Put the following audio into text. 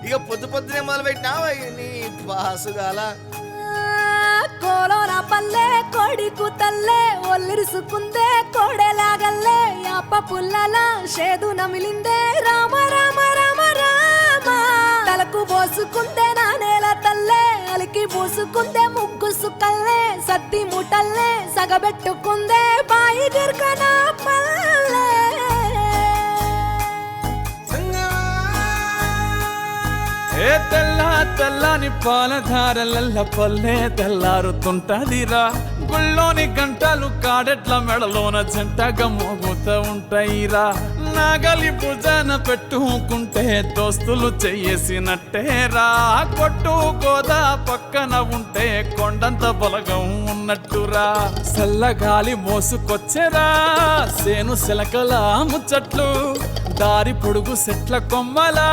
ఇక పొద్దు పొద్దునే మొదలు పెట్టినావా నీ బాసుగాల కోలోన పల్లె కొడికు తల్లే ఒల్లిరుసుకుందే కోడెలాగల్లే యాప పుల్లల షేదు నమిలిందే రామ రామ రామ రామ తలకు పోసుకుందే నా నేల తల్లే అలికి పూసుకుందే ముగ్గు సుక్కల్లే సద్ది ముటల్లే సగబెట్టుకుందే బాయి గిర్కన పల్లె ఏ తెల్లని పాలధారలల్ల పల్లె తెల్లారుతుంటదిరా గుళ్ళోని గంటలు కాడెట్ల మెడలోన జంటగా మోగుతూ ఉంటాయిరా నాగలి భుజాన పెట్టుకుంటే దోస్తులు చెయ్యేసినట్టేరా కొట్టు గోదా పక్కన ఉంటే కొండంత బలగం ఉన్నట్టురా చల్లగాలి మోసుకొచ్చెరా సేను శిలకల ముచ్చట్లు దారి పొడుగు సెట్ల కొమ్మలా